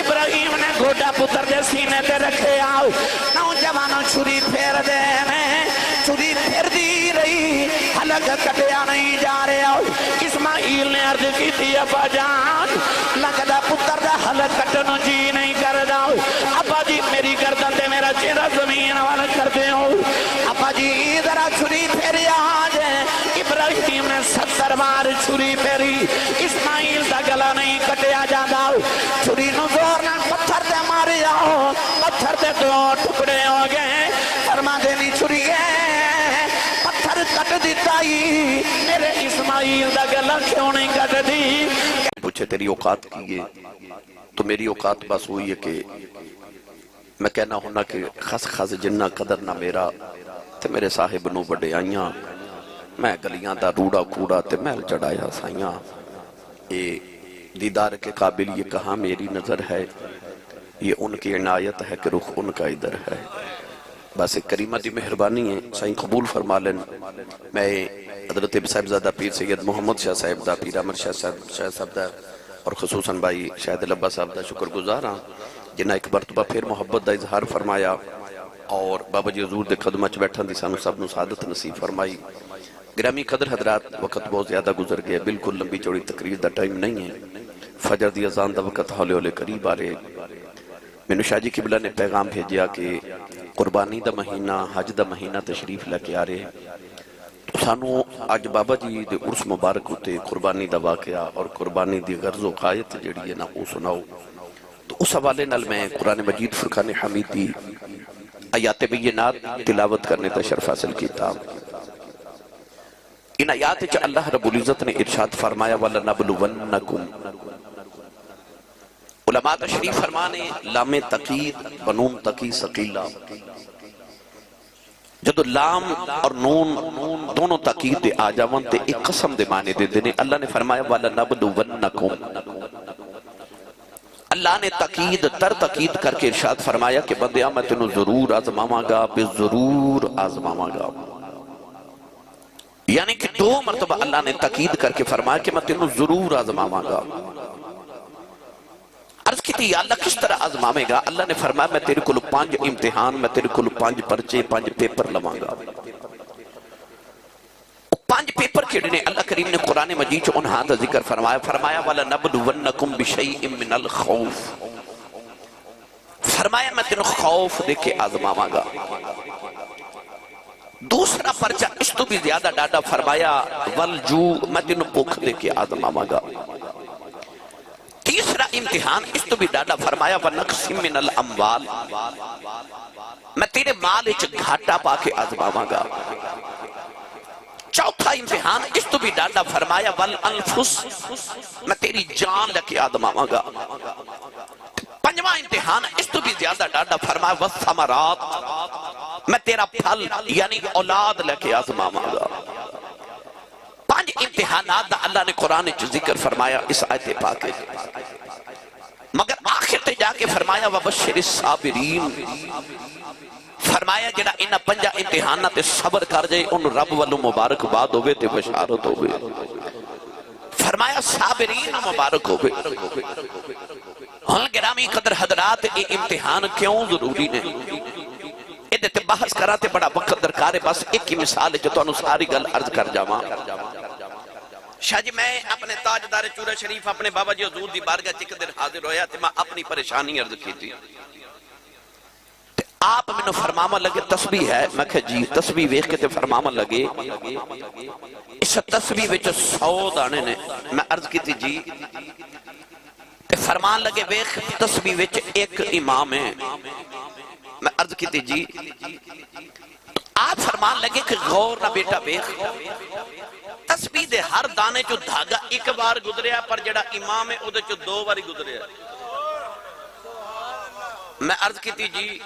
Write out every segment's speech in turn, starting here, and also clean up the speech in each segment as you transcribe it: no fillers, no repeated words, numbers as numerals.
ابراہیم نے گھوڑا پتر دے سینے تے رکھے آؤ نوجوانوں چھری پھیر دے چھری پھیر دی رہی حلق کٹیا نہیں جا رہے آؤ اسماعیل نے عرض کی تھی ابا جان لگدہ پتر دا حلق کٹنو جی نہیں کر داؤ ابا جی میری گردن دے میرا چہرہ زمین والا کر دے ہو ابا جی ذرا چھری پھیری آج ابراہیم نے 70 بار چھری پھیری اسماعیل دا گلا نہیں کٹیا جا داؤ چھری نو زور نہ پتھر دے مارے آؤ پتھر دے 2 ٹکڑے ہو گئے فرما دینی چھری ہے پتھر کٹ دیتا ہی میرے اسماعیل دا گلا کیوں نہیں کٹ دی پوچھے تیری اوقات کیے تو میری اوقات بس ہوئی ہے کہ میں کہنا ہونا کہ خس خس جنہ قدر نہ میرا تے میرے صاحب نو بڑے آئیاں میں گلیاں دا روڑا کوڑا تے محل چڑھایا سائیاں اے دیدار کے قابل یہ کہاں میری نظر ہے یہ ان کی عنایت ہے کہ رخ ان کا ادھر ہے بس ایک کریمہ دی مہربانی ہے سائیں قبول فرما لیں میں حضرت صاحبزادہ پیر سید محمد شاہ صاحب دا پیر عمر شاہ صاحب دا اور خصوصاً بھائی شاہد لبا صاحب دا شکر گزار ہاں جنہ ایک مرتبہ پھر محبت دا اظہار فرمایا اور بابا جی حضور دے قدمہ چ بیٹھن دی سانو سب نو سعادت نصیب فرمائی گرامی قدر حضرات وقت بہت زیادہ گزر گیا بالکل لمبی چوڑی تقریر دا ٹائم نہیں ہے فجر دی اذان دا وقت ہولے ہولے قریب آ رہے میں شاہ جی قبلہ نے پیغام بھیجیا کہ قربانی دا مہینہ حج دا مہینہ تشریف لے کے آ رہے تو سانو آج بابا جی دے عرس مبارک ہوتے قربانی دا واقعہ اور قربانی دی غرض و قایت جڑی ہے نا وہ سناؤ تو اس حوالے نال میں قرآن مجید فرقان حمید دی آیات بینات تلاوت کرنے تا شرف حاصل کیتا ان آیات چا اللہ رب العزت نے ارشاد فرمایا وَلَنَبْلُوَنَّكُمْ علماء تشریف فرمانے لام تقید بنون تقی ثقیلہ جدو لام اور نون دونوں تقید دے آجاون تے ایک قسم دے معنی دے دینے اللہ نے فرمایا وَلَنَبْلُوَنَّكُمْ اللہ نے تقید تر تقید کر کے ارشاد فرمایا کہ بندیا میں تینوں ضرور آزماما گا بے ضرور آزماما گا یعنی کہ 2 مرتبہ اللہ نے تقید کر کے فرمایا کہ میں تینوں ضرور آزماما گا عرض کی تھی اللہ کس طرح آزمامے گا اللہ نے فرمایا میں تیرے کلو 5 امتحان میں تیرے کلو 5 پرچے 5 پیپر لواں گا 5 پیپر کیڑنے اللہ کریم نے قرآن مجید چو انہاں دا ذکر فرمایا وَلَنَبْلُوَنَّكُمْ بِشَيْءٍ مِّنَ الْخَوْفِ فرمایا میں تینوں خوف دے کے آزماما گا دوسرا پرچہ اس تو بھی زیادہ ڈاٹا فرمایا وَالْجُوء میں تینوں بھوک دے کے آزماما گا تیسرا امتحان اس تو بھی ڈاٹا فرمایا وَنَقْسِمْ مِنَ الْأَمْوَالِ میں تیرے مال اچھ گھاٹا پا کے آزماما گا چوتھا امتحان اس تو بھی ڈاٹا فرمایا وَالْأَنفُسِ میں تیری جان لکے آزماما گا 5واں امتحان اس تو بھی زیادہ ڈاٹا فرمایا وَالثَّمَرَاتِ میں تیرا پھل یعنی اولاد لکے آزماما گا 5 امتحانات دا اللہ نے قرآن جو ذکر فرمایا اس آیت پاک مگر آخر تے جا کے فرمایا وَبَشِّرِ الصَّابِرِينَ فرمایا جڑا انہ 5 امتحانات صبر کر جائے ان رب والو مبارک باد ہوئے تے بشارت ہوئے فرمایا صابرین مبارک ہوئے گرامی قدر حضرات یہ امتحان کیوں ضروری نے ادھے بحث کراتے بڑا وقت درکار ہے بس ایک ہی مثال ہے جو تو انہوں ساری گل عرض کر جاواں شاہ جی میں اپنے تاجدار چورہ شریف اپنے بابا جی حضور دی بارگاہ چک دن حاضر ہویا تھے میں اپنی پریشانی عرض کی تھی آپ میں نے فرماما لگے تسبیح ہے میں کہا جی تسبیح ویخ کے تے فرماما لگے اس تسبیح وچ 100 دانے نے میں عرض کی تھی جی تے فرمان لگے ویخ تسبیح وچ ایک امام ہے میں عرض کی تھی جی آپ فرمان لگے کہ غور نہ بیٹا ویخ تسبیح دے ہر دانے جو دھاگا ایک بار گزریا پر جڑا امام ہے ادھے جو 2 باری گزریا میں عرض کی تھی جی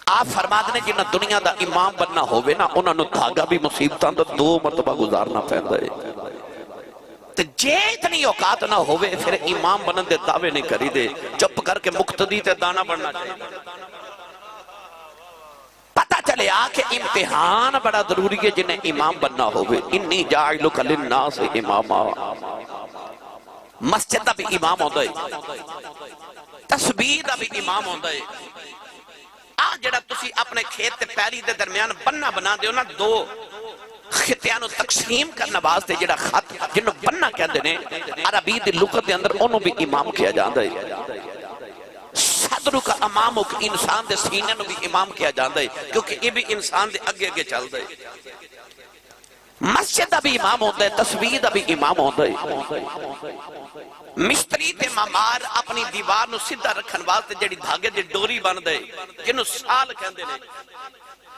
آپ فرما دنے جنہ دنیا دا امام بننا ہوئے نا انہوں نے دھاگا بھی مصیبتان دا 2 مرتبہ گزارنا پہندا ہے تو جے اتنی اوقات نہ ہوئے پھر امام بنن دے دعوے نہیں کری دے چپ کر کے مقتدی تے دانا بننا چاہیے پتہ چلے آکے امتحان بڑا ضروری ہے جنہیں امام بننا ہوئے انی جاعلک للناس اماما مسجد دا بھی امام ہوتا ہے، تسبیح دا بھی امام ہوتا ہے۔ جڑا تسی اپنے کھیت تے پیلی دے درمیان بننا بنا دیو نا، دو خطیانو تقسیم کرنا واسطے جڑا خط جنہوں بننا کہندے نے، عربی دی لغت دے اندر انہوں بھی امام کیا جاندا ہے۔ صدر کا امام انسان دے سینے نو بھی امام کیا جاندا ہے، کیونکہ یہ بھی انسان دے اگے اگے چلدا ہے۔ مسجد دا بھی امام ہوتا ہے، تسبیح دا بھی امام ہوتا ہے۔ مستری تے معمار اپنی دیوار نو سدھا رکھن واسطے جڑی دھاگے دی ڈوری بن دے جنہوں سال کہندے نے،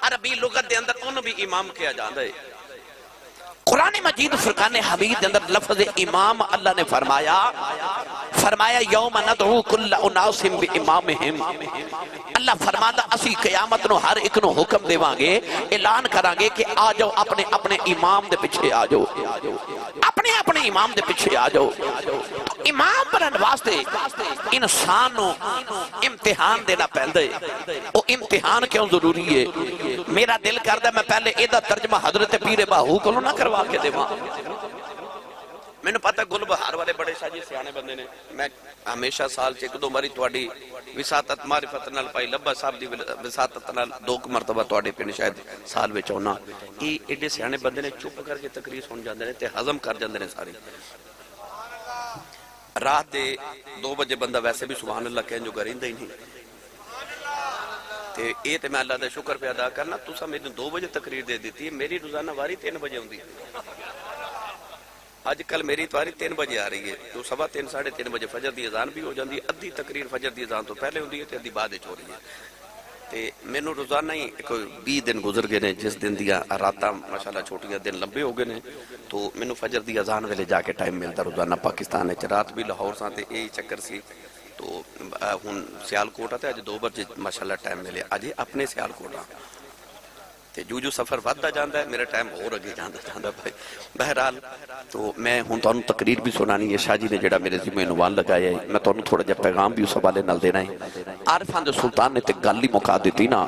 عربی لغت دے اندر انہوں بھی امام کیا جاندا ہے۔ قرآن مجید فرقان حمید اندر لفظ امام اللہ نے فرمایا یوم ندعو کل اناس بامامہم، اللہ فرماتا اسی قیامت نو ہر ایک نو حکم دے وانگے، اعلان کرانگے کہ آ جاؤ اپنے اپنے امام دے پیچھے آ جاؤ، اپنے اپنے امام دے پیچھے آ جاؤ۔ امام بنن واسطے انسان نو امتحان دینا پہندے، وہ امتحان کیوں ضروری ہے؟ میرا دل کردہ میں پہلے ایدہ ترجمہ حضرت پیر باہو کو نہ کروا کے دے وہاں۔ میں نے پتا گل بہار والے بڑے ساجی سیانے بندے نے، میں ہمیشہ سال چیک دو مری توڑی وساطت معرفت نال پائی لبا صاحب دی وساطت نال دو مرتبہ توڑے پہ شاید سال میں چونا، یہ ایڈے سیانے بندے نے چپ کر کے تقریر سن جاندے نے تے ہضم کر جاندے نے ساری۔ رات دے 2 بجے بندہ ویسے بھی سبحان اللہ کہیں جو گرین دے ہی نہیں، اے تے میں اللہ دا شکر پہ ادا کرنا، تو سا میری 2 بجے تقریر دے دیتی ہے، میری روزانہ واری 3 بجے ہوندی ہے۔ آج کل میری تواری 3 بجے آ رہی ہے، تو 3:15 ساڑھے 3 بجے فجر دی اذان بھی ہو جاندی ہے، ادھی تقریر فجر دی اذان تو پہلے ہوندی ہے تے ادھی بعد ہو رہی ہے۔ تے میں نو روزانہ ہی کوئی 20 دن گزر گئے نے، جس دن دیا راتاں ماشاءاللہ چھوٹیاں دن لمبے ہو گئے نے، تو میں نو فجر دی اذان ویلے جا کے ٹائم ملتا روزانہ پاکستان ہے، رات بھی لاہور ساں تے یہی چکر سی۔ تو ہن سیال کوٹ آتا ہے، آج 2 بجے ماشاءاللہ ٹائم ملے، آج اپنے سیال کوٹ آ تے جو سفر ودتا جاندا ہے، میرا ٹائم اور اگے جاندا بھائی۔ بہرحال تو میں ہن تانوں تقریر بھی سنانی ہے، شاہ جی نے جڑا میرے ذمہ عنوان لگایا ہے، میں تانوں تھوڑا جہا پیغام بھی اس حوالے نال دینا ہے۔ عارفان دے سلطان نے تے گل ہی مکا دیتی نا،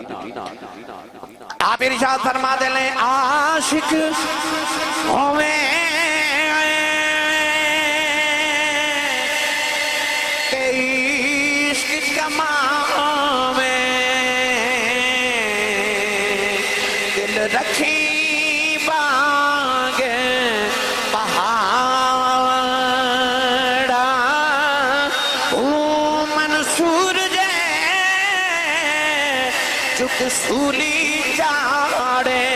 آپ ارشاد فرما دے لیں عاشق ہوئے رکھی باغ پہاڑا او منصور جے چک سولی چاڑے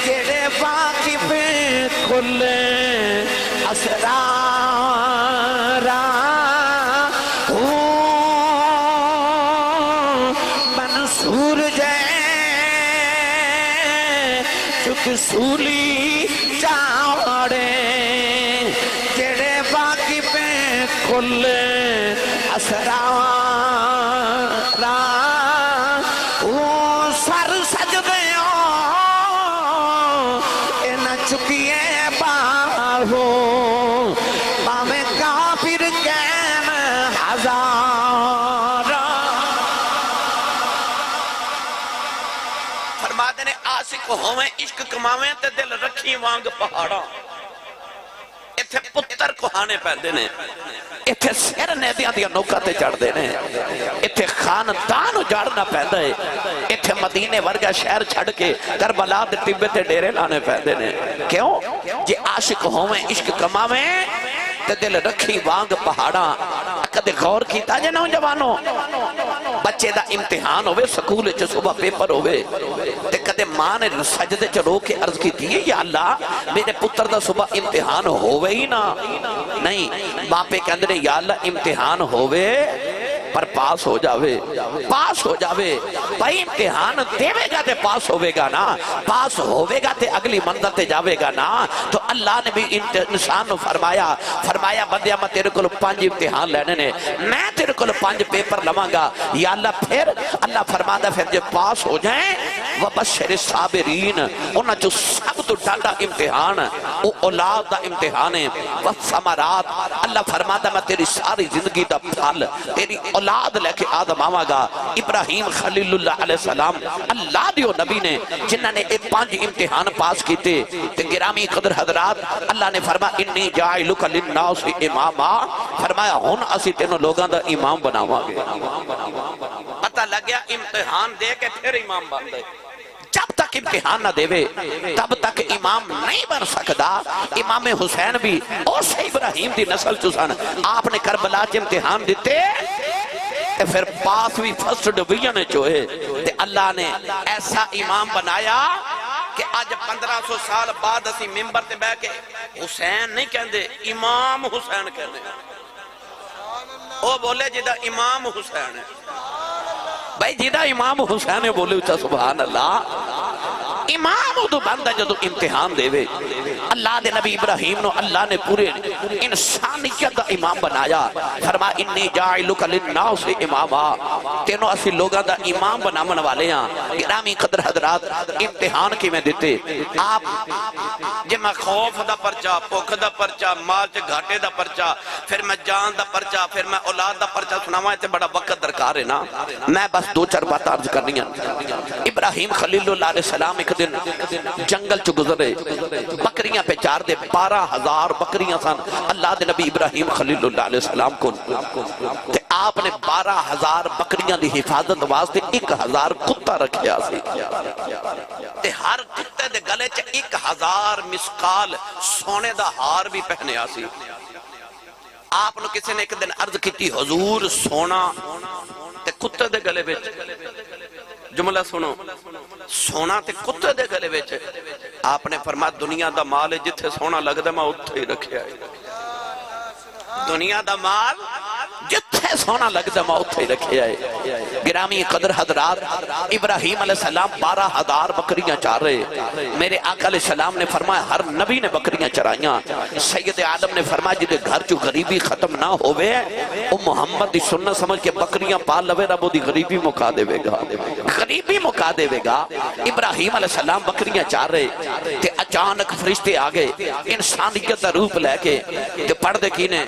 جڑے واقف کل اسرارا او منصور جے سولی چاڑے جڑے باقی پہ کل اسرارا او سر سجدیوں نہ چکیے باہو پاویں کافر کین ہزارا۔ فرما دے نے عاشق ہوئیں عشق کماویں تے دل رکھی وانگ پہاڑا، ایتھے پتر کوہانے پہندے نے، ایتھے سیر نیدیاں دیا نوکہ تے چڑھ دے نے، ایتھے خاندان اجاڑنا پہندے، ایتھے مدینے ورگا شہر چھڑ کے کربلا دے ٹبے تے ڈیرے لانے پہندے نے۔ کیوں؟ جے عاشق ہوئیں عشق کماویں تے دل رکھی وانگ پہاڑا۔ کدے غور کیتا جے نوجوانوں، بچے دا امتحان ہوئے، سکول چ صبح پیپر ہوئے تے کدے ماں نے سجدے چ رو کے عرض کی تھی یا اللہ میرے پتر دا صبح امتحان ہوئے ہی نا؟ نہیں، باپے کہندے نے یا اللہ امتحان ہوئے پر پاس ہو جاوے، پاس ہو جاوے۔ بھائی امتحان دیوے گا تے پاس ہوئے گا نا، پاس ہوئے گا تے اگلی منزل تے جاوے گا نا۔ تو اللہ نے بھی انسان فرمایا بندیا میں تیرے کو 5 امتحان لینے نے، میں تیرے کو 5 پیپر لواں گا یا اللہ۔ پھر اللہ فرماتا پھر جب پاس ہو جائیں وبشر الصابرین انہاں جو سب تو ڈاڈا امتحان وہ اولاد دا امتحان ہے والثمرات اللہ فرماتا میں تیری ساری زندگی دا پھل تیری اولاد لے کے آدم آواں گا ابراہیم خلیل اللہ علیہ السلام اللہ دیو نبی نے جنہاں نے ایک 5 امتحان پاس کیتے تے گرامی قدر حضرات اللہ نے فرمایا انی جاعلک للناس اماما فرمایا ہن اسی تینوں لوگاں دا امام بناواں گے پتہ لگ گیا امتحان دے کے پھر امام بن گئے جب تک امتحان نہ دے تب تک امام نہیں بن سکتا امام حسین بھی اس ابراہیم دی نسل چسن آپ نے کربلا چ امتحان دیتے پھر پاس بھی فرسٹ ڈویژن چوئے تے اللہ نے ایسا امام بنایا کہ آج 1500 سال بعد اسی ممبر تے بیٹھ کے حسین نہیں کہندے امام حسین کہندے وہ بولے جدہ امام حسین ہے بھائی جدہ امام حسین ہے بولے اچھا سبحان اللہ امام تو بندہ جدو امتحان دے وے اللہ دے نبی ابراہیم نو اللہ نے پورے انسانیت دا امام بنایا فرما انی جاعلک للناس اماما تینوں اسی لوگاں دا امام بنامن والے ہیں گرامی قدر حضرات امتحان کی میں دیتے آپ جب میں خوف دا پرچا پوکھ دا پرچا مال چے گھاٹے دا پرچا پھر میں جان دا پرچا پھر میں اولاد دا پرچا سناواں تے بڑا وقت درکار ہے نا میں بس 2-4 بات عرض کرنی ہیں ابراہیم خلیل اللہ علیہ السلام ایک دن جنگل چ گزرے بکریاں پہ چار دے 12,000 بکریاں سن اللہ دے نبی ابراہیم خلیل اللہ علیہ السلام کو تے آپ نے 12,000 بکریاں دی حفاظت واسطے 1,000 کتا رکھیا سی تے ہر کتے دے گلے چ 1,000 مسکال سونے دا ہار بھی پہنیا سی آپ نے کسی نے ایک دن عرض کی حضور سونا تے کتے دے گلے وچ جملہ سنو سونا تے کتے دے گلے وچ آپ نے فرمایا دنیا دا مال جتھے سونا لگدا میں اتھے ہی رکھیا ہے دنیا دا مال جتھے سونا لگدا میں اتھے ہی رکھیا ہے گرامی قدر حضرات ابراہیم علیہ السلام 12,000 بکریاں چار رہے میرے آقا علیہ السلام نے فرمایا ہر نبی نے بکریاں چرائیاں سید عالم نے فرمایا جدے گھر چو غریبی ختم نہ ہوئے او محمد دی سنت سمجھ کے بکریاں پال لوے رب دی غریبی مکا دے گا غریبی مکا دے گا ابراہیم علیہ السلام بکریاں چار رہے تے اچانک فرشتے آگئے انسانیت دا روپ لے کے تے پڑھ دے کینے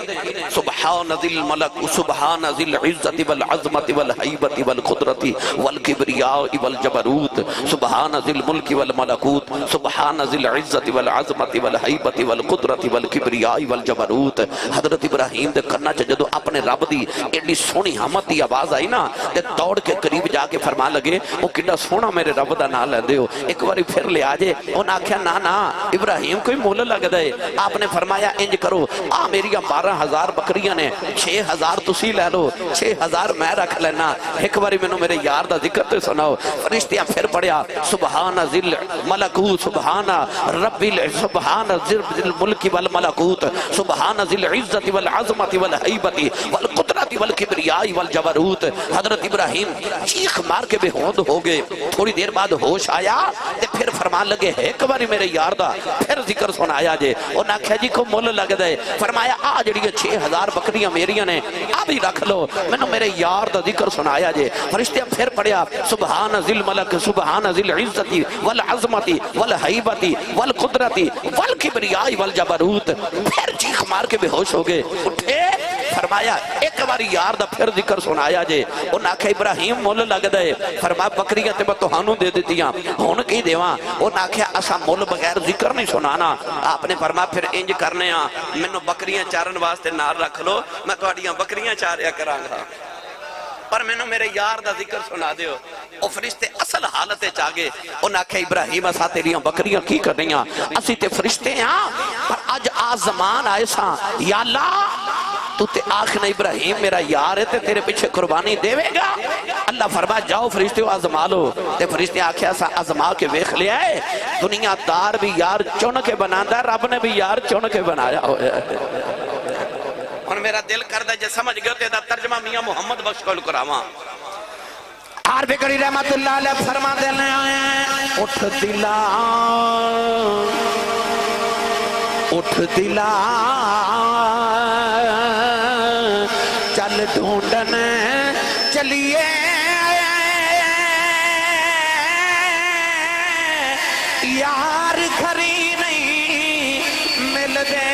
سبحان ذی الملک سبحان ذی العزت والعظمت والحیبت والقدرت والکبریاء والجبروت سبحان ذی الملک والملکوت سبحان ذی العزت والعظمت والحیبت والقدرت والکبریاء والجبروت حضرت ابراہیم دے کرنا چاہ جدو اپنے رب دی ایڈی سونی حمد دی آواز آئی نا تے دوڑ کے قریب جا کے فرما لگے وہ کڈا سونا میرے رب دا نام لیندے ہو ایک باری پھر لے آجے انہاں آکھیا نا ابراہیم کوئی مول لگ دے آپ نے فرمایا انج کرو میری 12,000 بکریاں نے 6,000 تسی لے لو 6,000 میں رکھ لینا ایک باری میں میرے یار دا ذکر تے سناؤ فرشتیاں پھر پڑھیا سبحان ذل ملکوت سبحان رب سبحان ذل الملک والملکوت سبحان ذل عزت والعظمت والحیبت والقدرت والکبریاء والجبروت حضرت ابراہیم چیخ مار کے بے ہوند ہو گئے تھوڑی دیر بعد ہوش آیا تے پھر فرمان لگے ایک باری میرے یار دا پھر ذکر سنایا جے انہاں کہا جی کو مول لگ دے فرمایا جڑی 6,000 بکریاں میریاں نے اب ہی رکھ لو میں نے میرے یار دا ذکر سنایا جے فرشتے پھر پڑھیا سبحان ذی الملک سبحان ذی العزت والعظمت والحیبت والقدرت والکبریاء والجبروت پھر چیخ مار کے بے ہوش ہو گئے اٹھے فرمایا ایک باری یار دا پھر ذکر سنایا جے انہاں کہ ابراہیم مول لگ دے فرمایا بکریاں تے میں تہانوں دے دیتیاں ہن کی دیواں انہاں کہ اسا مول بغیر ذکر نہیں سنانا آپ نے فرمایا پھر انج کرنے ہاں مینوں بکریاں چارن واسطے نال رکھ لو میں تہاڈیاں بکریاں چاریا کراں گا پر میں میرے یار دا ذکر سنا دیو او فرشتے اصل حالت چاگے انہاں کہ ابراہیم اسا تیریاں بکریاں کی کرنیاں اسی تے فرشتے ہاں پر اج زمان آئے ساں یا اللہ تو تے آخنا ابراہیم میرا یار ہے تے تیرے پیچھے قربانی دے گا اللہ فرما جاؤ فرشتے آزما لو تے فرشتے آکھیا سا آزما کے ویکھ لیا ہے دنیا دار بھی یار چن کے بنانا ہے رب نے بھی یار چن کے بنایا ہوا ہے اور میرا دل کردہ جے سمجھ گئے تے دا ترجمہ میاں محمد بخش کو کراواں عارف کری رحمت اللہ علیہ فرما دینے آئے اٹھ دلا اٹھ دلا چل ڈھونڈنے چلیے یار گھری نہیں ملدے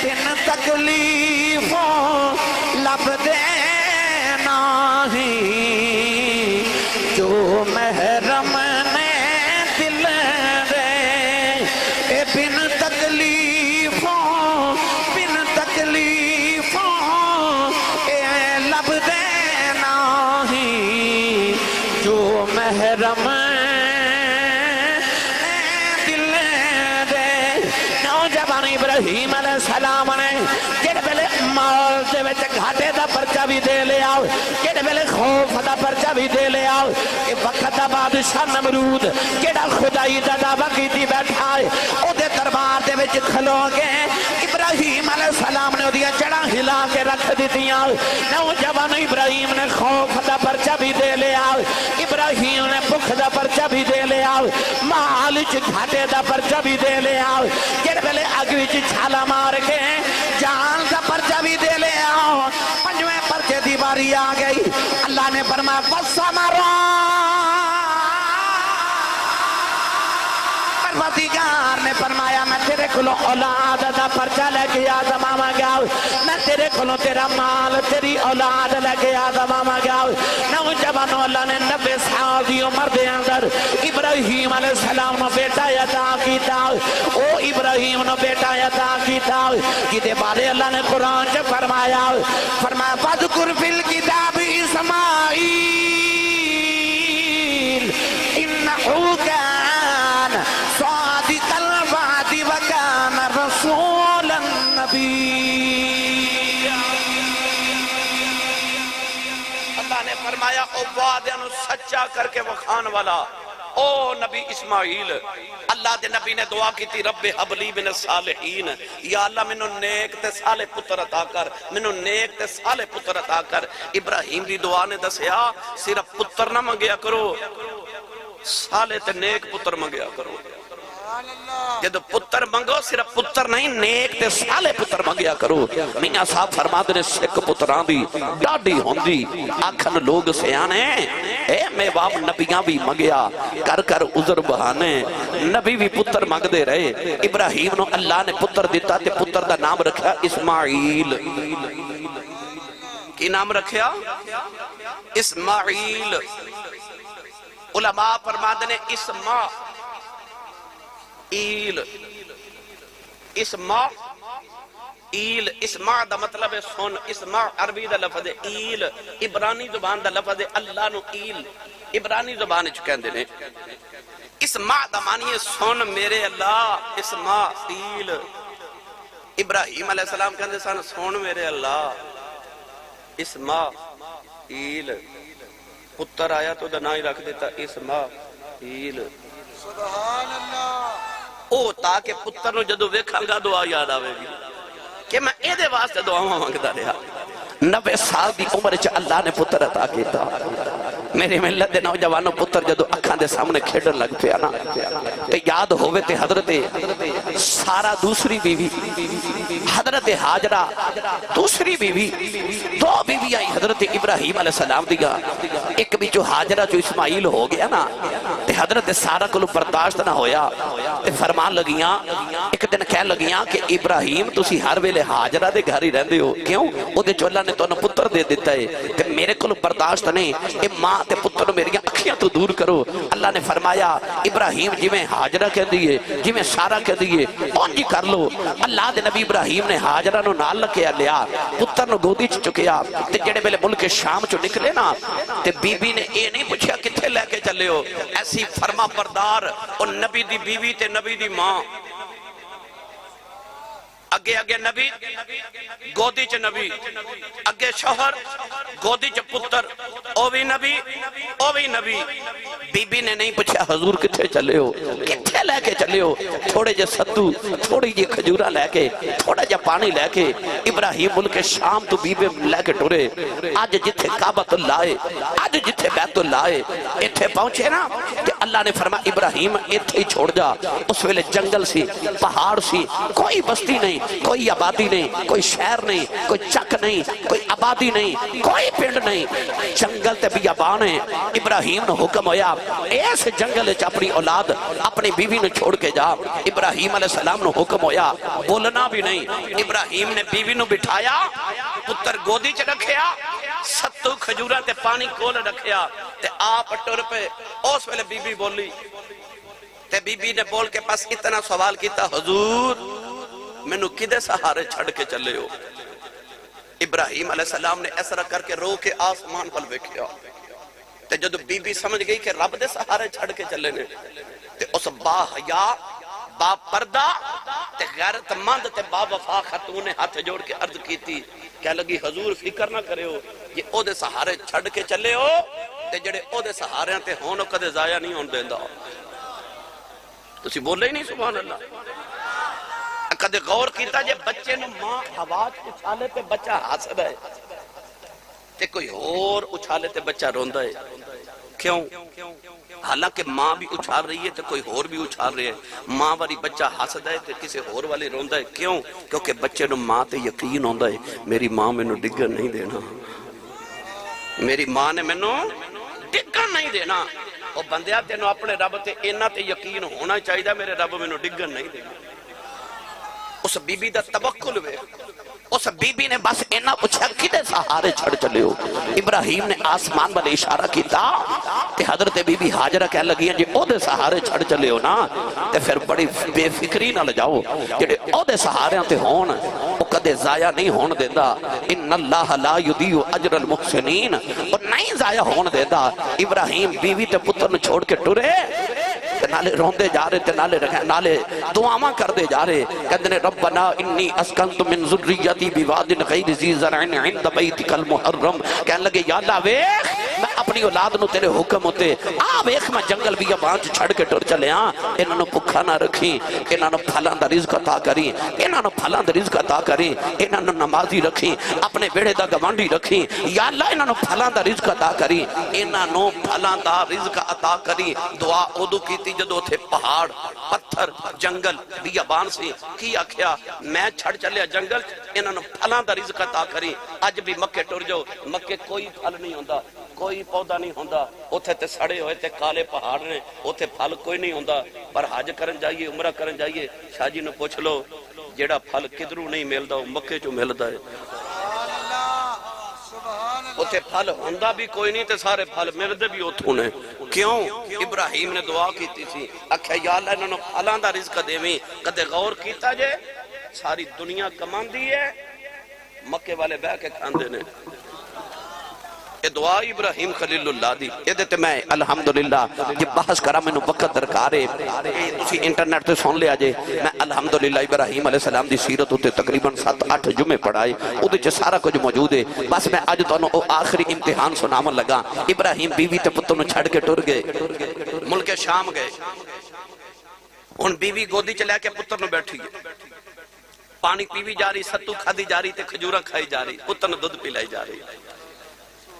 بن تکلیفوں لبدے نہیں جو محرم نے دل دے اے بن تکلیفوں اے لب دے نہیں جو محرم دل دے نوجوان ابراہیم علیہ السلام نے جڑے پہلے مال دے وچ گھاٹے دا پرچہ بھی دے لے آؤ جڑے پہلے خوف دا پرچہ بھی دے لے آؤ کہ وقت دا بادشاہ نمرود جڑا خدائی دا دعویٰ کیتی بیٹھا ہے او دے دربار دے وچ کھلو گے ابراہیم علیہ السلام نے دیا جڑا ہلا کے رکھ دیتیاں نوجوان ابراہیم نے خوف دا پرچہ بھی دے لے آؤ ابراہیم نے بھوک دا پرچہ بھی دے لے آؤ مال وچ گھاٹے دا پرچہ بھی دے لے آؤ جڑے پہلے اگ وچ چھالا مار کے جان دا پرچہ بھی دے لے آؤ پنجویں پرچے دی باری آ گئی اللہ نے فرمایا وَالسَّمَرَا پروردگار نے فرمایا میں تیرے کھلو اولاد دا پرچہ لے کے آدم آما گیا میں تیرے کھلو تیرا مال تیری اولاد لے کے آدم آما گیا نوجوانوں اللہ نے 90 سال دی عمر دے اندر ابراہیم علیہ السلام نے بیٹا عطا کیتا او ابراہیم نے بیٹا عطا کیتا جدے بارے اللہ نے قرآن سے فرمایا فَذْكُرْ فِي الْكِتَابِ إِسْمَاعِيلَ إِنَّهُ كَانَ صَادِقَ الْوَعْدِ وَكَانَ رَسُولًا نَبِيًّا اللہ نے فرمایا او وعدے نو سچا کر کے وکھان والا او نبی اسماعیل اللہ دے نبی نے دعا کی تھی رب حبلی من الصالحین یا اللہ منو نیک تے صالح پتر عطا کر منو نیک تے صالح پتر عطا کر ابراہیم دی دعا نے دسیا صرف پتر نہ منگیا کرو صالح تے نیک پتر منگیا کرو جدو پتر منگو صرف پتر نہیں نیک تے صالح پتر منگیا کرو میاں صاحب فرماتے نے سکھ پتران دی ڈاڈی ہوندی آکھن لوگ سیانے اے میں باپ نبیاں بھی منگیا کر کر عذر بہانے نبی بھی پتر منگ دے رہے ابراہیم نو اللہ نے پتر دیتا تے پتر دا نام رکھا اسماعیل کی نام رکھیا اسماعیل علماء فرماتے نے اسماعیل اسماع دا مطلب ہے سن اسماع عربی دا لفظ ہے ایل عبرانی زبان دا لفظ ہے اللہ نو ایل عبرانی زبان چکین دے اسماع دا معنی ہے سن میرے اللہ اسماعیل ابراہیم علیہ السلام کہندے سن سن میرے اللہ اسماعیل پتر آیا تو دا نائی رکھ دیتا اسماعیل سبحان اللہ او تاکہ پتر نو جدو ویکھاں گا دعا یاد آوے گی کہ میں اے دے واسطے دعا مانگدا رہا 90 سال دی عمر چ اللہ نے پتر عطا کیتا میرے ملت دے نوجوانوں پتر جدو اکھاں دے سامنے کھیڈن لگ پیا نا تے یاد ہووے تے حضرت سارا دوسری بیوی حضرت حاجرہ دوسری بیوی دو بیوی آئی حضرت ابراہیم علیہ السلام دیا ایک بھی جو حاجرہ جو اسماعیل ہو گیا نا تے حضرت سارا کو برداشت نہ ہویا تے فرمان لگیاں ایک دن کہہ لگیاں کہ ابراہیم تسی ہر ویلے حاجرہ دے گھر ہی رہندے ہو کیوں او دے جو اللہ نے تو پتر دے دیتا ہے تے میرے کو برداشت نہیں اے ماں تے پتر میری اکھیاں تو دور کرو اللہ نے فرمایا ابراہیم جی میں حاجرہ کہہ دیئے جی میں سارا کہہ دیئے پونجی کر لو اللہ دے نبی ابراہیم نے حاجرہ نو نال لکیا لیا پتر نو گودی چکیا تے جڑے بلے ملک شام چو نکلے نا تے بی بی نے اے نہیں پوچھیا کتھے لے کے چلے ہو ایسی فرما بردار اور نبی دی بیوی تے نبی دی ماں اگے اگے نبی گودی چ نبی اگے شوہر گودی چ پتر او بھی نبی بی بی نے نہیں پوچھا حضور کتھے چلے ہو کتھے لے کے چلے ہو تھوڑے جے ستو تھوڑی جے کھجورا لے کے تھوڑا جے پانی لے کے ابراہیم ملک شام تو بی بی لے کے ٹورے آج جتھے کعبۃ اللہ ہے آج جتھے بیت اللہ ہے ایتھے پہنچے نا کہ اللہ نے فرمایا ابراہیم ایتھے ہی چھوڑ جا اس ویلے جنگل سی پہاڑ سی کوئی بستی نہیں نہیں، کوئی آبادی نہیں، کوئی شہر نہیں، کوئی چک نہیں، کوئی آبادی نہیں، کوئی پنڈ نہیں، جنگل تے بیابان ہے۔ ابراہیم نے حکم ہویا اس جنگل وچ اپنی اولاد اپنی بیوی نے چھوڑ کے جا۔ ابراہیم علیہ السلام نے حکم ہویا بولنا بھی نہیں۔ ابراہیم نے بیوی نے بٹھایا، پتر گودی چ رکھیا، 7 کھجوراں تے پانی کول رکھیا تے آپ ٹر پہ۔ اس ویلے بی بی بولی تے بی بی نے بول کے پاس اتنا سوال کیتا، حضور مینوں کدے سہارے چھڑ کے چلے ہو؟ ابراہیم علیہ السلام نے اس طرح کر کے رو کے آسمان پر ویکھیا تے جدو بی بی سمجھ گئی کہ رب دے سہارے چھڑ کے چلے نے تے اس با حیا با پردہ تے غیرت مند تے با وفا خاتون نے ہاتھ جوڑ کے عرض کی تھی، کہہ لگی حضور فکر نہ کرے ہو، یہ او دے سہارے چھڑ کے چلے ہو تے جڑے او دے سہارے تے ہون کدے ضائع نہیں ہون دیندا۔ تسی بولے ہی نہیں سبحان اللہ۔ کدے غور کیتا جے بچے نو ماں آواز اچھالے تے بچہ ہسدا ہے تے کوئی اور اچھالے تے بچہ روندا ہے، کیوں؟ حالانکہ ماں بھی اچھال رہی ہے تے کوئی اور بھی اچھال رہی ہے، ماں والی بچہ ہسدا ہے تے کسی اور والی روندا ہے، کیوں؟ کیونکہ بچے نو ماں تے یقین ہوندا ہے میری ماں مینوں ڈگن نہیں دینا، میری ماں نے مینوں ڈگن نہیں دینا۔ او بندیا تینوں اپنے رب تے اینا تے یقین ہونا چاہیے میرے رب مینوں ڈگن نہیں دینا۔ اس بی بی دا توکل وے، اس بی بی نے بس اینا پوچھا کدے سہارے چھڑ چلے ہو؟ ابراہیم نے آسمان والے اشارہ کیتا کہ حضرت بی بی ہاجرہ کہہ لگی ہیں جی او دے سہارے چھڑ چلے ہو نا تے پھر بڑی بے فکری نہ لجاؤ، جڑے او دے سہارے تے ہون او کدے ضائع نہیں ہون دیندا، ان اللہ لا یضیع اجر المحسنین، اور نہیں ضائع ہون دیندا۔ ابراہیم بیوی تے پتر نے چھوڑ کے ٹرے تے نالے روندے جا رہے تے نالے دعاواں کر دے جا رہے، کہندے نے ربنا انی اسکنت من ذریتی بواد غیر ذی زرع عند بیتک المحرم، کہنے لگے یا اللہ ویکھ میں اپنی اولاد نو تیرے حکم ہوتے آ ویکھ میں جنگل بیابان چھڑ کے ٹر چلیا، انہاں نو بھکھا نہ رکھی، انہاں نو پھلاں دا رزق عطا کری، انہاں نو پھلاں دا رزق عطا کری، انہاں نو نمازی رکھی، اپنے بیڑے دا گوانڈی رکھی، یا اللہ انہاں نو پھلاں دا رزق عطا کری، انہاں نو پھلاں دا رزق عطا کری۔ دعا ادو کیتی جدو تھے پہاڑ پتھر جنگل بیابان سی، کی آکھیا میں چھڑ چلیا جنگل انہاں نو پھلاں دا رزق عطا کری۔ اج بھی مکے ٹر جاؤ، مکے کوئی پھل نہیں ہوندا، کوئی پودا نہیں ہوندا، اوتھے تے سڑے ہوئے تے کالے پہاڑ نے، اوتھے پھل کوئی نہیں ہوندا، پر حج کرن جائیے عمرہ کرن جائیے شاہ جی نے پوچھ لو جیڑا پھل کدھروں نہیں ملدا وہ مکے چوں ملدا ہے۔ اوتھے پھل ہوندا بھی کوئی نہیں تے سارے پھل ملدے بھی اوتھوں نے، کیوں؟ ابراہیم نے دعا کیتی تھی، آکھیا یا اللہ انہاں نو پھلاں دا رزق دیویں۔ کدے غور کیتا جے ساری دنیا کماندی ہے مکے والے بہ کے کھاندے نے۔ یہ دعا ابراہیم خلیل اللہ دی، یہ دیتے میں الحمدللہ جب بحث کرا میں نے وقت درکارے اسی انٹرنیٹ تے سن لیا جے، میں الحمدللہ ابراہیم علیہ السلام دی سیرت ہوتے تقریباً 7-8 جمعے پڑھائے، او دے چے سارا کچھ موجود ہے، بس میں آج تو او آخری امتحان سنامن لگا۔ ابراہیم بیوی تے پتر نو چھڑ کے ٹر گئے، ملک شام گئے، ان بیوی گودی چلے کے پتر نو بیٹھی گئے، پانی پیوی جا رہی، ستو کھادی جا رہی تے کھجورہ کھائی جا رہی، پتر نو دودھ پلائی جا رہی۔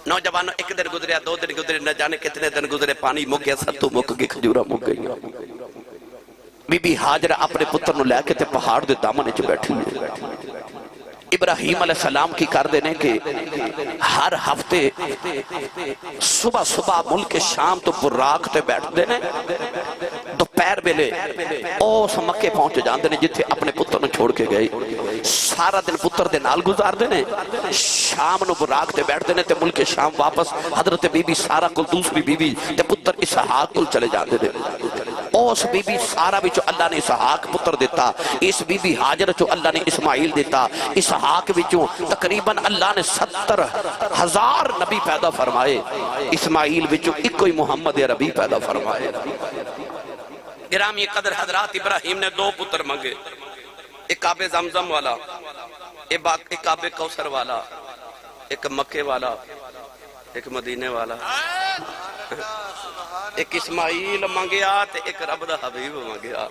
نوجوانوں ایک دن گزریا، 2 دن گزرے، نہ جانے کتنے دن گزرے، پانی مک گیا، ستو مک گئی، کھجورہ مک گئی۔ بی بی ہاجرہ اپنے پتر نو لے کے تے پہاڑ دے دامن وچ بیٹھی ہے۔ ابراہیم علیہ السلام کی کر دینے کہ ہر ہفتے صبح صبح ملک شام تو براق تے بیٹھ دینے، دوپہر ویلے اس مکے پہنچ جاندے نے جتھے اپنے پتر نو چھوڑ کے گئے، سارا دن پتر دے نال گزار دینے، شام نو براق تے بیٹھ دینے تے ملک شام واپس حضرت بی بی سارا کل دوسری بی بی تے پتر اسحاق کل چلے جاندے نے۔ اس بی بی سارا بچو اللہ نے اسحاق پتر دیتا، اس بی بی ہاجر چو اللہ نے اسماعیل دیتا، اسحاق بچو تقریباً اللہ نے 70,000 نبی پیدا فرمائے، اسماعیل بچو ایک کوئی محمد عربی پیدا فرمائے۔ گرامی قدر حضرات، ابراہیم نے 2 پتر منگے، ایک آب زمزم والا، ایک آب کوثر والا، ایک مکے والا، ایک مدینے والا، ایک اسماعیل منگیا تے ایک رب دا حبیب منگیا۔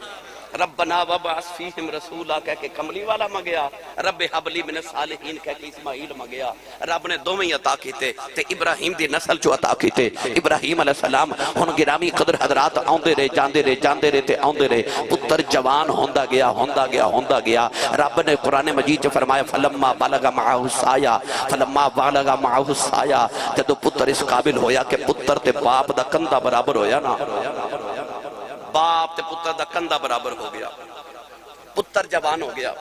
ربنا وبعث فیہم رسولا کہہ کے کملی والا منگیا، رب حب لی من الصالحین کہہ کے اسماعیل منگیا۔ رب نے دوویں عطا کیتے تے ابراہیم دی نسل چو عطا کیتے۔ ابراہیم علیہ السلام ہن گرامی قدر حضرات آندے رہے جاندے رہے تے آندے رہے، پتر جوان ہوندا گیا۔ رب نے قرآن مجید چ فرمایا فلما بلغ معه السعی، جدو پتر اس قابل ہویا کہ پتر تے باپ دا کندھا برابر ہویا نا، باپ تے پتر دا کندھا برابر ہو گیا، پتر جوان ہو گیا۔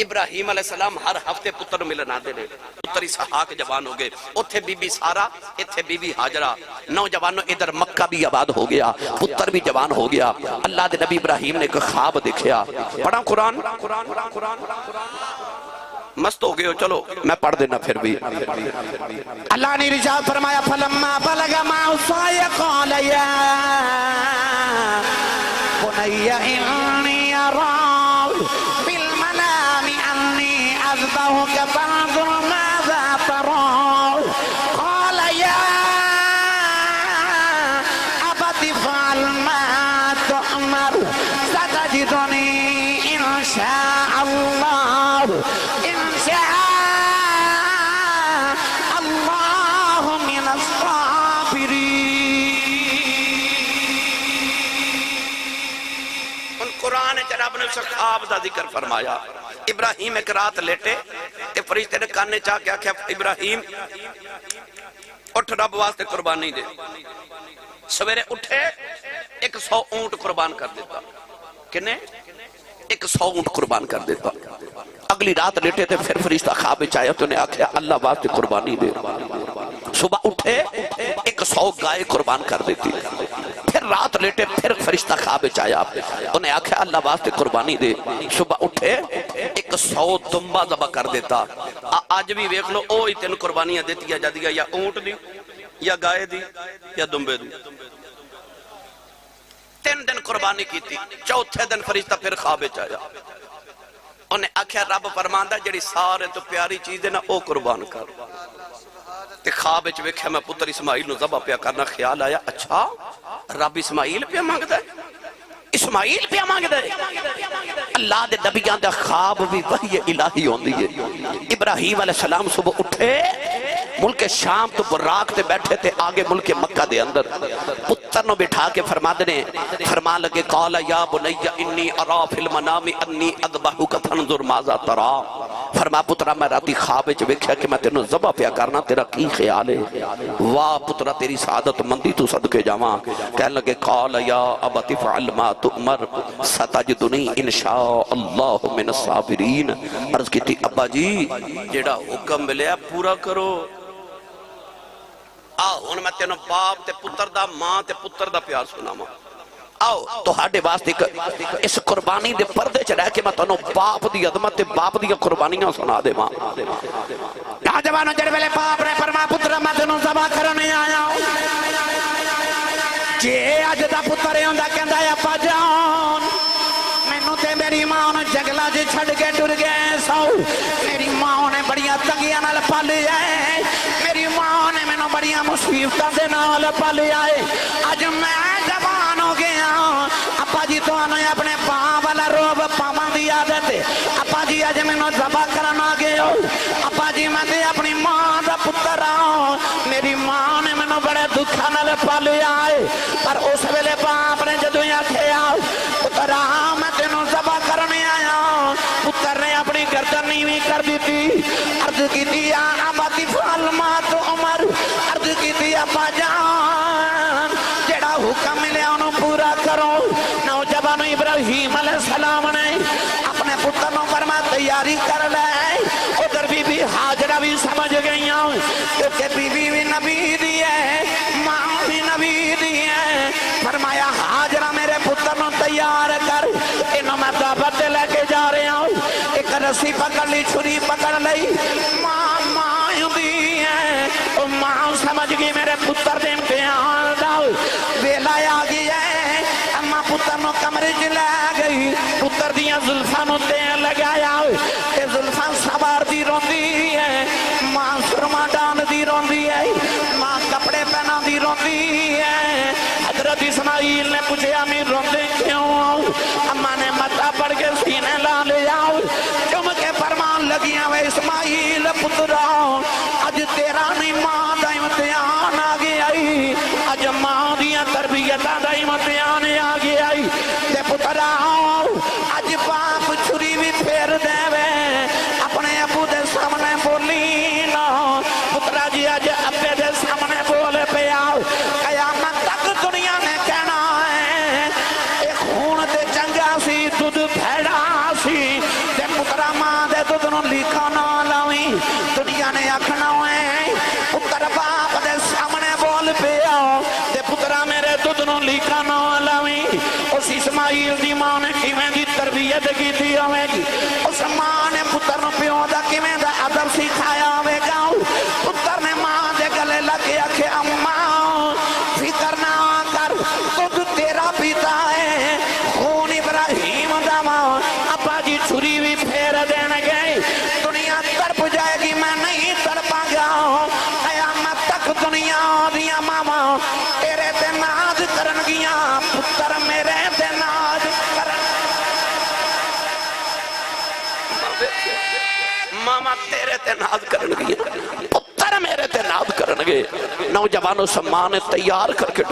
ابراہیم علیہ السلام ہر ہفتے پتر ملن آتے رہے، پتر اسحاق جوان ہو گئے، اتھے بی بی سارا، اتھے بی بی ہاجرہ، نوجوانوں ادھر مکہ بھی آباد ہو گیا، پتر بھی جوان ہو گیا۔ اللہ دے نبی ابراہیم نے ایک خواب دیکھیا، پڑھا قرآن مست ہو گئے ہو، چلو میں پڑھ دینا پھر بھی۔ اللہ نے ارشاد فرمایا فلما بلغ معه السعی قال یا بنی انی اری بالمنام انی اذبحک فانظر ماذا تری قال یا ابت افعل ما تؤمر ستجدنی ان شاء اللہ رب نے اس خواب دا ذکر فرمایا۔ ابراہیم ایک رات لیٹے تے فرشتے نے کانے چاہ کے آکھیا ابراہیم اٹھ رب واسطے قربانی دے۔ سویرے اٹھے 100 اونٹ قربان کر دیتا، کنے 100 اونٹ قربان کر دیتا۔ اگلی رات لیٹے تے پھر فرشتہ خواب وچ آیا تو نے آکھیا اللہ واسطے قربانی دے۔ صبح اٹھے 100 گائے قربان کر دیتی، پھر رات لیٹے پھر فرشتہ خواب وچ آیا، انہیں آکھیا اللہ واسطے قربانی دے۔ صبح اٹھے 100 دمبا ذبح کر دیتا۔ آج بھی ویکھ لو اوہی 3 قربانیاں دیتی جاندیاں، یا اونٹ دی یا گائے دی یا دمبے دی۔ 3 دن قربانی کیتی، چوتھے دن فرشتہ پھر خواب وچ آیا، انہیں آکھیا رب فرماندا جڑی سارے تو پیاری چیز ہے نا او قربان کر۔ تے خواب وچ ویکھیا میں پتر اسماعیل نو ذبح پیا کرنا، خیال آیا اچھا رب اسماعیل پہ مانگدا ہے، اسماعیل پہ مانگدا ہے۔ اللہ دے نبیاں دا خواب بھی وحی الہی ہوندی ہے۔ ابراہیم علیہ السلام صبح اٹھے، ملک شام تو براق تے بیٹھے تے آگے ملک مکہ دے اندر، پتر نو بٹھا کے فرما لگے قال یا بنی انی ارا فی المنام انی اذبحک فانظر ماذا تری۔ فرما پترا میں راتی خواب وچ ویکھیا کہ میں تینوں ذبح پیا کرنا، تیرا کی خیال ہے؟ واہ پترا تیری سعادت مندی تو صدقے جاواں۔ کہنے لگے قال یا ابت افعل ما تؤمر ستجدنی انشاء اللہ من الصابرین۔ عرض کیتی ابا جی جیڑا حکم ملیا پورا کرو، آؤ ہن میں تینوں باپ تے پتر دا، ماں تے پتر دا پیار سناواں۔ آؤ تو ہاڈے واسطے اس قربانی دے پردے چ رہ کے میں تانوں باپ دی عظمت تے باپ دی قربانیاں سنا دیواں۔ نوجوانوں جڑے ویلے باپ نے فرمایا پتر میں تینوں ذبح کرنے آیا ہوں، جے اج دا پتر ہوندا کہندا ابا جان مینوں تے میری ماں نوں جنگلاں وچ چھڈ کے ٹر گئے سو، میری ماں نے بڑیاں تنگیاں نال پالیا ہے، میری ماں نے مینوں بڑیاں مصیبتاں دے نال پالیا ہے، اج میں جوان ہو گیا ابا جی تانوں اپنے پاں والا روب پاواں دی عادت ہے، ابا جی اج مینوں ذبح کرن آ گئے ہو، ابا جی میں تے اپنی ماں دا پتر ہاں، میری ماں نے مینوں بڑے دکھاں نال پالیا ہے۔ پر اس ویلے باپ نے جدوں آکھیا پتر میں تینوں ذبح کرنے آیا، پتر نے اپنی گردن نیویں کر دیتی، عرض کیتی یا ابت افعل ما تؤمر، عرض کیتی ابا جان جڑا حکم ملیا انہوں پورا کرو۔ نوجوان ابراہیم علیہ السلام نے اپنے پتر نو فرمایا تیاری کر لے، ادھر بی بی ہاجرہ بھی سمجھ گئیاں کیونکہ بی بی بھی نبی دی ہے، ماں بھی نبی دی ہے۔ فرمایا ہاجرہ میرے پتر نو تیار کر، انہوں میں دعوت لے کے جا رہا ہوں، ایک رسی پکڑ لی چھری پکڑ لی، ماں دی ہے، ماں سمجھ گئی میرے پتر دے امتحان دا ویلا آ گیا ہے، اما پتر نو کمرے چ لے گئی، پتر دیاں زلفاں نو تیل لگایا، تے زلفاں سوار دی روندی ہے، ماں سرما ڈان دی روندی ہے، ماں کپڑے پہنا دی روندی ہے۔ حضرت اسماعیل نے پوچھا میں روندے کیوں؟ اما نے لگیاں وے اسماعیل پترا اج تیرا نہیں ماں دا امتحان آ گیا اج ماں دیاں تربیتاں دا امتحان آ گیا تے پترا اج باپ چھری بھی پھیر دے وے اپنے ابو دے سامنے بولی نا پترا جی اج ابے دے سامنے بول پیا قیامت تک دنیا نے کہنا ہے اے خون دے چنگا سی دودھ بھیڑا سی تے پترا ماں دے دودھ نو لیکا نہ لاویں دنیا نے آکھنا ہے پتر باپ دے سامنے بول پیا تے پترا میرے دودھ نو لیکا نہ لاویں اس اسماعیل دی ماں نے کیویں دی تربیت کیتی ہوے گی اس ماں نے پتر نو پیو دا کیویں دا ادب سکھایا ہوے گا پتر نے ماں دے گلے لگ کے آکھے اماں فکر نہ کر دودھ تیرا پیتا ہے خون ابراہیم دا ماں ابا جی چھری بھی پھیر دین گئے دنیا تڑپ جائے گی میں نہیں تڑپا گا قیامت تک دنیا دیا ماما تیرے تے ناز کرن گیا پتر میرے تے ناز کرن ماما تیرے تے ناز کرن گیا پتر میرے تے ناز کرن گے نوجوانوں سمان نے تیار کر کے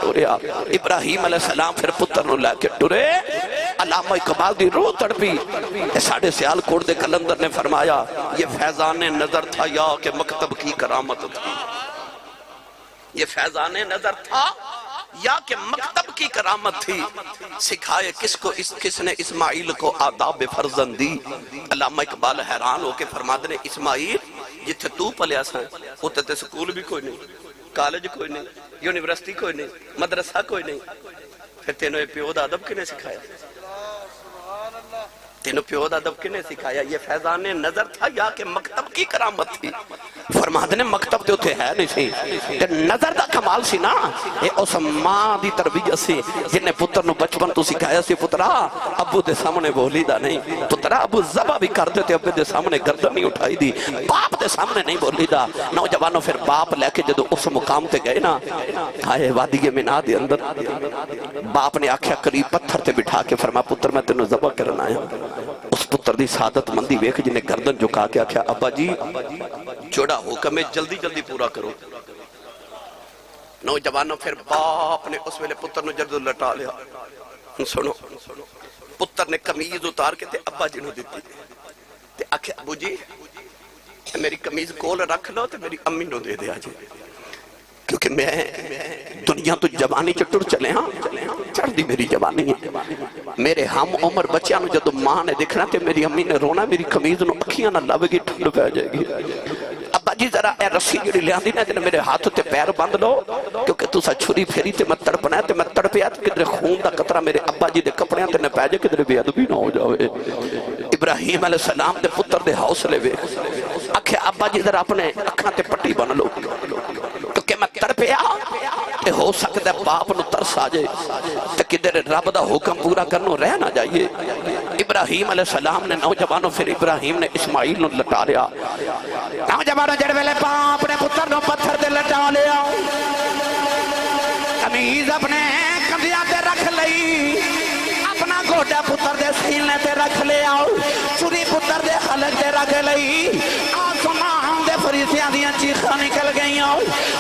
ڈوریا ابراہیم علیہ السلام پھر پتر نو لے کے ڈورے علامہ اقبال دی روح تڑپی ساڑھے سیال کوڑ دے کلندر نے فرمایا یہ فیضان نظر تھا یا کہ مکتب کی کرامت تھی یہ فیضان نظر تھا یا کہ مکتب کی کرامت تھی سکھائے کس نے اسماعیل کو آداب فرزندی علامہ اقبال حیران ہو کے فرماتے نے اسماعیل جتھے تو پلیا سائیں ہوتے تے سکول بھی کوئی نہیں کالج کوئی نہیں یونیورسٹی کوئی نہیں مدرسہ کوئی نہیں پھر تینوں پیو دا ادب کنے سکھایا تینوں پیو دا ادب کنے سکھایا یہ فیضان نظر تھا یا کہ مکتب کی کرامت تھی فرماتے نے مکتب تے ہوتے ہے نہیں سی نظر دا کمال سی نا یہ اس ماں دی تربیت سی جن نے پتر نو بچپن تو سکھایا سی پترا ابو دے سامنے بولی دا نہیں پترا ابو زبا بھی کر دیتے ابو دے سامنے گردن نہیں اٹھائی دی باپ دے سامنے نہیں بولی دا نوجوانوں پھر باپ لے کے جدو اس مقام تے گئے نا آئے وادی مینا دے اندر باپ نے آکھیا قریب پتھر تے بٹھا کے فرما پتر میں تینوں زبا کرنا آیا اس پتر دی سعادت مندی ویکھ جنہیں گردن جھکا کے آکھیا ابا جی جوڑا حکم ہے جلدی جلدی پورا کرو نوجوانوں پھر باپ نے اس ویلے پتر نو جلد لٹا لیا سنو پتر نے کمیز اتار کے تے ابا جی نو دیتی تے آکھے ابو جی میری کمیز کول رکھ لو تے میری امی نو دے دیا جی کیونکہ میں دنیا تو جوانی چٹر چلے ہاں چڑھ دی میری جوانی ہے میرے ہم عمر بچیاں نو جدو ماں نے دیکھنا تے میری امی نے رونا میری کمیز نو اکھیاں نہ لو گی ٹھنڈ پہ جائے گی ابا جی ذرا اے رسی جڑی لے آندی نا جنہیں میرے ہاتھ تے پیر بند لو کیونکہ تو سا چھری پھیری تے میں تڑپنا ہے تے میں تڑپیا تے کدھر خون دا قطرہ میرے ابا جی دے کپڑیاں تے نہ پہ جائے کدھر بے ادبی نہ ہو جاوے ابراہیم علیہ السلام دے پتر دے حوصلے وے اکھے ابا جی ذرا اپنے اکھاں تے پٹی بن لو کیونکہ میں تڑپیا تے ہو سکتا ہے باپ نو ترس آ جائے تے کدھر رب دا حکم پورا کرنو رہ نہ جائیے ابراہیم علیہ السلام نے نوجوانوں پھر ابراہیم نے اسماعیل نو لٹا لیا نوجوانوں جڑ ویلے باپ نے پتر نو پتھر دے لٹا لیا کمیز اپنے کندھیاں تے رکھ لئی اپنا گوڈا پتر دے سینے تے رکھ لیا چھری پتر دے خلق تے رکھ لئی آسمان دے فریسیاں دیاں چیخاں نکل گئیاں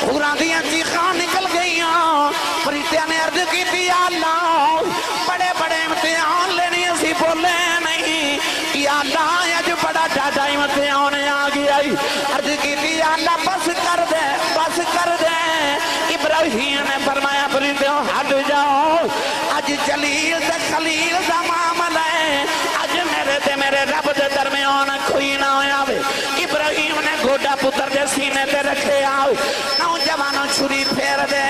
حوراں دیاں چیخاں نکل گئیاں فریسیاں نے عرض کی تھی اللہ بڑے بڑے امتحان لینی اسی بولے نہیں یا اللہ اج بڑا ڈاڈا امتحان آ گیا عرض کی تھی اللہ بس کر دے ابراہیم نے فرمایا فریسیوں ہٹ جاؤ اج جلیل تے خلیل دا معاملہ ہے اج میرے تے میرے رب دے درمیان کوئی نہ ہویا وے ابراہیم نے گوڈا پتر دے سینے تے رکھے آؤ نوجوانوں چھری پھیر دے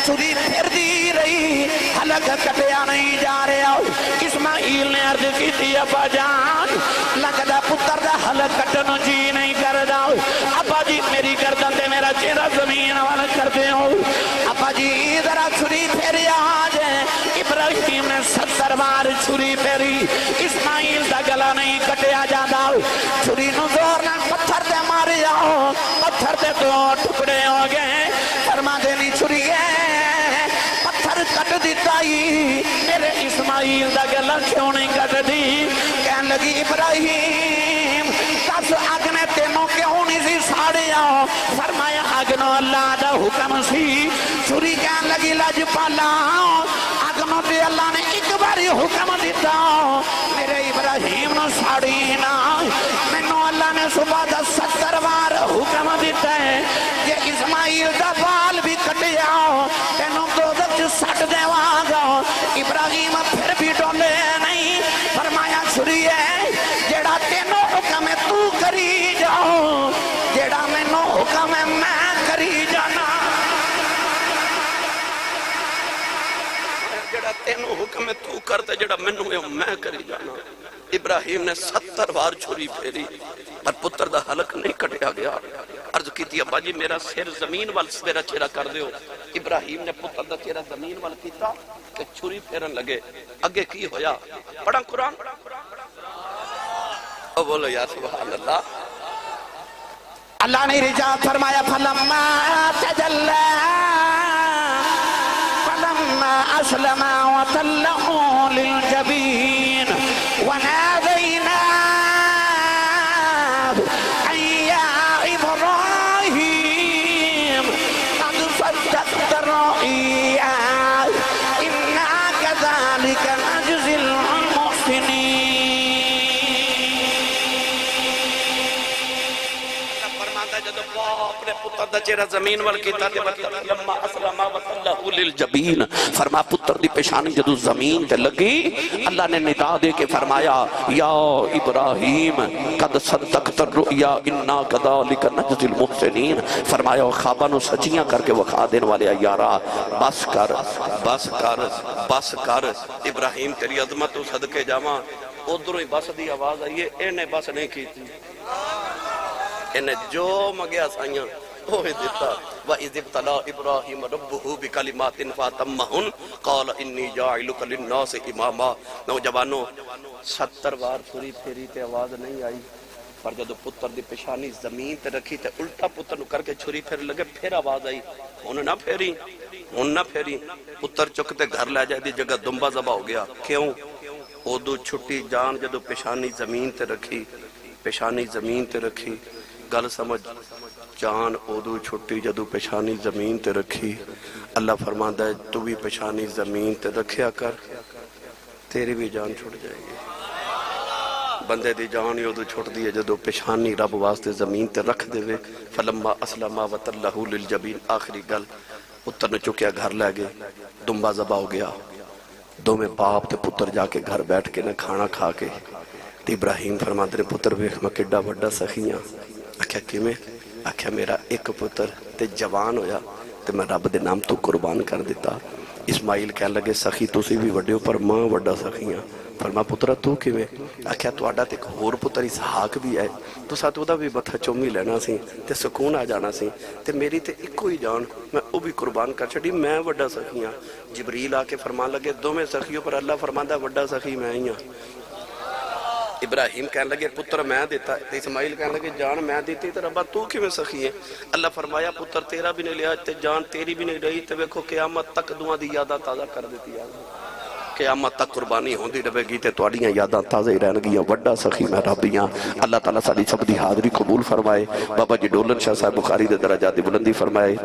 چھری پھر دی رہی حلق کٹیا نہیں جا رہے آؤ اسماعیل نے عرض کی تھی ابا جان لگدا پتر دا حلق کٹنو جی نہیں کر داؤ ابا جی میری گردن تے میرا چہرہ زمین والا کر دے ہو ابا جی ذرا چھری پھر آج ابراہیم نے 70 بار چھری پھیری اسماعیل دا گلا نہیں کٹیا جاتا چھری نو زور نہ پتھر تے مارے آؤ پتھر تے 2 ٹکڑے ہو گئے فرما دینی چھری ہے پتھر کٹ دیتا آئی میرے اسماعیل دا گلا کیوں نہیں کٹ دی کہن لگی ابراہیم دس اگ نے تینوں کیوں نہیں سی ساڑیا فرمایا اگ نو اللہ دا حکم سی چھری کہن لگی لج پالا اگ نو تے اللہ نے ایک باری حکم دیتا میرے ابراہیم نو ساڑی نہ مینوں اللہ نے صبح دا 70 بار حکم دیتا ہے کہ اسماعیل دا بال بھی کٹیا تینوں دوزخ سٹ دیواں گا ابراہیم پھر بھی ڈولے نہیں فرمایا چھری ہے جیڑا تینوں حکم ہے تو کری جاؤ جیڑا مینوں حکم ہے میں کری جانا جڑا تینوں حکم ہے تو کرتے جڑا منو ہے میں کری جانا ابراہیم نے 70 بار چھری پھیری پر پتر دا حلق نہیں کٹیا گیا عرض کی تھی ابا جی میرا سر زمین وال میرا چہرہ کر دیو ابراہیم نے پتر دا چہرہ زمین وال کیتا کہ چھری پھیرن لگے اگے کی ہویا پڑھا قرآن او بولو یا سبحان اللہ اللہ نے رجا فرمایا فلما تجلى فلما أسلم وتله للجبين وناديناه أن يا إبراهيم قد صدقت الرؤيا إنا كذلك نجزي المحسنين جدو باپ نے پتر دا چہرہ زمین وال کیتا تے لما اسلم وتلہ للجبین فرما پتر دی پیشانی جدو زمین تے لگی اللہ نے ندا دے کے فرمایا یا ابراہیم قد صدقت الرؤیا انا کذالک نجزی المحسنین فرمایا خواباں نو سچیاں کر کے وکھا دین والے یارا بس کر بس کر بس کر ابراہیم تیری عظمت تو صدقے جاواں ادھروں ہی بس دی آواز آئی ہے اینے بس نہیں کی تھی انہیں جو مگیا سائیاں ہوئے دیتا وَإِذِ ابْتَلَىٰ إِبْرَاهِيمَ رَبُّهُ بِكَلِمَاتٍ فَأَتَمَّهُنْ قَالَ إِنِّي جَاعِلُكَ لِلنَّاسِ إِمَامًا نوجوانوں 70 بار چھری پھیری تے آواز نہیں آئی پر جدو پتر دی پیشانی زمین تے رکھی تے الٹا پتر نو کر کے چھری پھیر لگے پھر آواز آئی ہن نہ پھیری پتر چکتے گھر لے جائے دی جگہ دمبا ذبح ہو گیا کیوں اودو چھٹی جان جدو پیشانی زمین تے رکھی گل سمجھ جان اودو چھٹی جدو پیشانی زمین تے رکھی اللہ فرماتا ہے تو بھی پیشانی زمین تے رکھیا کر تیری بھی جان چھٹ جائے گی بندے دی جان اودو چھٹ دی ہے جدو پیشانی رب واسطے زمین تے رکھ دے وے فلما اسلم وتلہ للجبین آخری گل پتر نے چکیا گھر لے گئے دمبا ذبح ہو گیا دو میں باپ تے پتر جا کے گھر بیٹھ کے نہ کھانا کھا کے تے ابراہیم فرماتے ہیں پتر ویکھ میں کڈا بڑا سخیاں آکھیا کیویں آکھیا میرا ایک پتر تے جوان ہویا تے میں رب دے نام تو قربان کر دیتا اسماعیل کہہ لگے سخی تسی بھی وڈے ہو پر ماں وڈا سخیاں فرما پترا تو کیویں آکھیا تہاڈا تے ایک ہور پتر اسحاق بھی ہے تو ساتھ ودا بھی متھا چومی لینا سی تے سکون آ جانا سی تے میری تے اکو ہی جان میں او بھی قربان کر چھڈی میں وڈا سخیاں جبریل آ کے فرمان لگے دوویں سخیوں پر اللہ فرماندا وڈا سخی میں ہی ہاں ابراہیم کہنے لگے پتر میں دیتا تے اسماعیل کہنے لگے جان میں دیتی تے ربا تو کیویں سخی ہے اللہ فرمایا پتر تیرا بھی نہیں لیا تے جان تیری بھی نہیں رہی تے ویکھو قیامت تک دعا دی یاداں تازہ کر دیتی ہے قیامت تک قربانی ہوندی رہے گی تے تواڈیاں یاداں تازہ ہی رہن گیاں وڈا سخی میں ربیاں اللہ تعالیٰ ساری سب دی حاضری قبول فرمائے بابا جی ڈولن شاہ صاحب بخاری دے درجات دی بلندی فرمائے